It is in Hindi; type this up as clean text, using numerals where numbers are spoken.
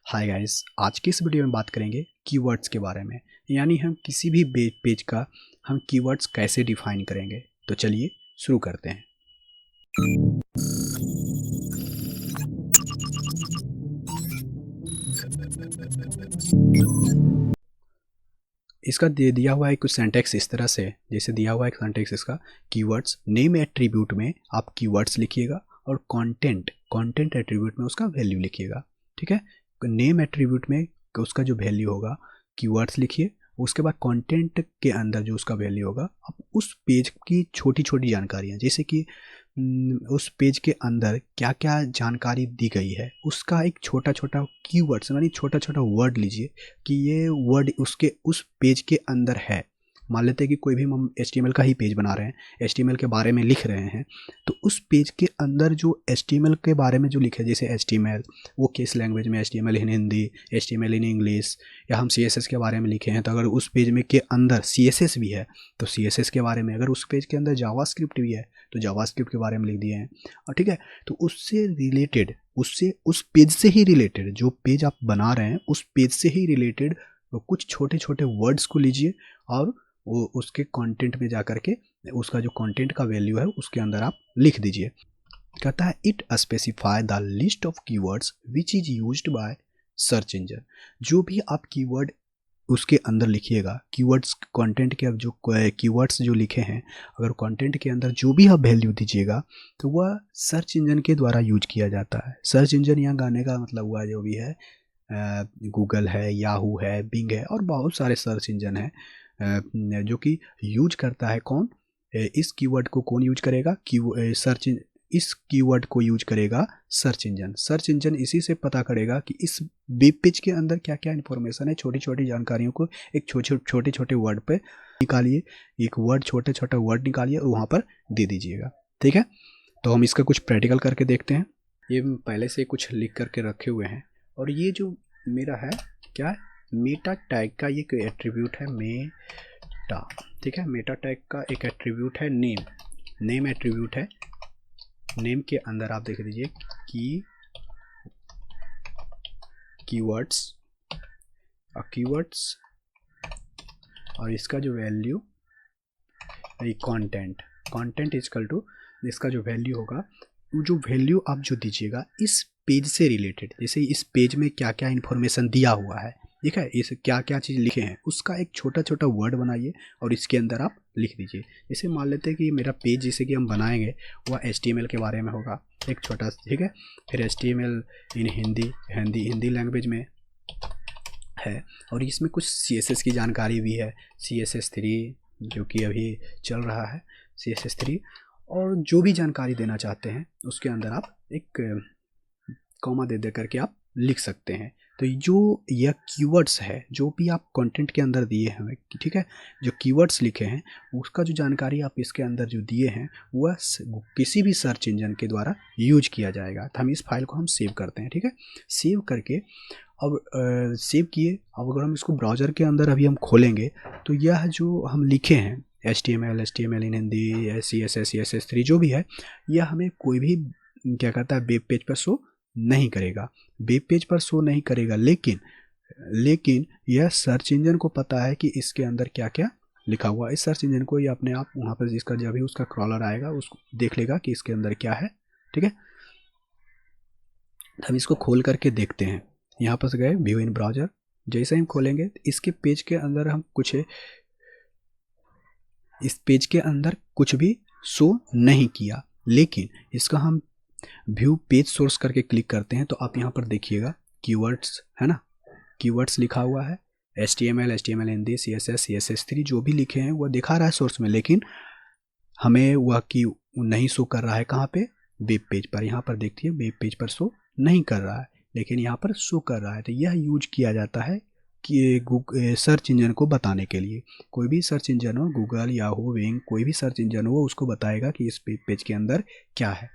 हाय गाइस, आज की इस वीडियो में बात करेंगे कीवर्ड्स के बारे में। यानी हम किसी भी पेज का हम कीवर्ड्स कैसे डिफाइन करेंगे। तो चलिए शुरू करते हैं। इसका दे दिया हुआ है कुछ सेंटेक्स इस तरह से, जैसे दिया हुआ है एक सेंटेक्स इसका, कीवर्ड्स नेम एट्रीब्यूट में आप कीवर्ड्स लिखिएगा और कंटेंट कंटेंट एट्रीब्यूट में उसका वैल्यू लिखिएगा। ठीक है, नेम एट्रीब्यूट में उसका जो वैल्यू होगा कीवर्ड्स लिखिए। उसके बाद कंटेंट के अंदर जो उसका वैल्यू होगा आप उस पेज की छोटी छोटी जानकारियाँ, जैसे कि उस पेज के अंदर क्या क्या जानकारी दी गई है उसका एक छोटा छोटा कीवर्ड्स यानी छोटा छोटा वर्ड लीजिए कि ये वर्ड उसके उस पेज के अंदर है। मान लेते हैं कि कोई भी हम HTML का ही पेज बना रहे हैं, HTML के बारे में लिख रहे हैं, तो उस पेज के अंदर जो HTML के बारे में जो लिखे, जैसे HTML वो किस लैंग्वेज में, HTML in Hindi, HTML in English, या हम CSS के बारे में लिखे हैं तो अगर उस पेज में के अंदर CSS भी है तो CSS के बारे में, अगर उस पेज के अंदर जावास्क्रिप्ट भी है तो जावास्क्रिप्ट के बारे में लिख दिए हैं। और ठीक है, तो उससे रिलेटेड, उससे उस पेज से ही रिलेटेड, जो पेज आप बना रहे हैं उस पेज से ही रिलेटेड कुछ छोटे छोटे वर्ड्स को लीजिए और वो उसके कंटेंट में जा कर के उसका जो कंटेंट का वैल्यू है उसके अंदर आप लिख दीजिए। कहता है it specify the list of keywords which is used by search engine. जो भी आप कीवर्ड उसके अंदर लिखिएगा, कीवर्ड्स कंटेंट के अब जो कीवर्ड्स जो लिखे हैं, अगर कंटेंट के अंदर जो भी आप वैल्यू दीजिएगा तो वह सर्च इंजन के द्वारा यूज किया जाता है। सर्च इंजन यहाँ गाने का मतलब हुआ जो भी है, गूगल है, याहू है, बिंग है और बहुत सारे सर्च इंजन है जो कि यूज करता है। कौन इस कीवर्ड को कौन यूज करेगा? सर्च, इस कीवर्ड को यूज करेगा सर्च इंजन। सर्च इंजन इसी से पता करेगा कि इस वेब पेज के अंदर क्या क्या इन्फॉर्मेशन है। छोटी छोटी जानकारियों को एक छोटे छोटे वर्ड पे निकालिए, एक वर्ड छोटे छोटे वर्ड निकालिए और वहाँ पर दे दीजिएगा। ठीक है, तो हम इसका कुछ प्रैक्टिकल करके देखते हैं। ये पहले से कुछ लिख करके रखे हुए हैं और ये जो मेरा है क्या है, मेटा टैग का ये एट्रीब्यूट है मेटा। ठीक है, मेटा टैग का एक एट्रीब्यूट है नेम, नेम एट्रीब्यूट है। नेम के अंदर आप देख लीजिए कीवर्ड्स कीवर्ड्स और इसका जो value content, content is equal to इसका जो वैल्यू होगा, जो वैल्यू आप जो दीजिएगा इस पेज से रिलेटेड, जैसे इस पेज में क्या क्या इन्फॉर्मेशन दिया हुआ है, ठीक है, इस क्या क्या चीज़ लिखे हैं उसका एक छोटा छोटा वर्ड बनाइए और इसके अंदर आप लिख दीजिए। जैसे मान लेते हैं कि मेरा पेज जैसे कि हम बनाएंगे वह HTML के बारे में होगा एक छोटा, ठीक है, फिर HTML इन हिंदी लैंग्वेज में है और इसमें कुछ CSS की जानकारी भी है, CSS3 जो कि अभी चल रहा है, CSS3, और जो भी जानकारी देना चाहते हैं उसके अंदर आप एक कॉमा दे करके आप लिख सकते हैं। तो जो यह कीवर्ड्स है जो भी आप कंटेंट के अंदर दिए हैं, ठीक है, जो कीवर्ड्स लिखे हैं उसका जो जानकारी आप इसके अंदर जो दिए हैं वह किसी भी सर्च इंजन के द्वारा यूज किया जाएगा। तो हम इस फाइल को हम सेव करते हैं। ठीक है, सेव करके अब सेव किए, अब अगर हम इसको ब्राउज़र के अंदर अभी हम खोलेंगे तो यह जो हम लिखे हैं HTML इन हिंदी, CSS3 जो भी है, यह हमें कोई भी क्या कहता है वेब पेज पर शो नहीं करेगा, वेब पेज पर शो नहीं करेगा। लेकिन यह सर्च इंजन को पता है कि इसके अंदर क्या क्या लिखा हुआ है। इस सर्च इंजन को ये अपने आप वहाँ पर जिसका जब भी उसका क्रॉलर आएगा उसको देख लेगा कि इसके अंदर क्या है। ठीक है, हम इसको खोल करके देखते हैं। यहाँ पर गए व्यू इन ब्राउज़र, जैसे हम खोलेंगे इसके पेज के अंदर हम कुछ, इस पेज के अंदर कुछ भी शो नहीं किया, लेकिन इसका हम व्यू पेज सोर्स करके क्लिक करते हैं तो आप यहाँ पर देखिएगा कीवर्ड्स है ना, कीवर्ड्स लिखा हुआ है, HTML हिंदी, CSS3 जो भी लिखे हैं वह दिखा रहा है सोर्स में, लेकिन हमें वह की नहीं शो कर रहा है। कहाँ पे? वेब पेज पर। यहाँ पर देखिए वेब पेज पर शो नहीं कर रहा है लेकिन यहाँ पर शो कर रहा है। तो यह यूज किया जाता है कि सर्च इंजन को बताने के लिए, कोई भी सर्च इंजन हो, गूगल, याहू, बिंग, कोई भी सर्च इंजन हो उसको बताएगा कि इस पेज के अंदर क्या है।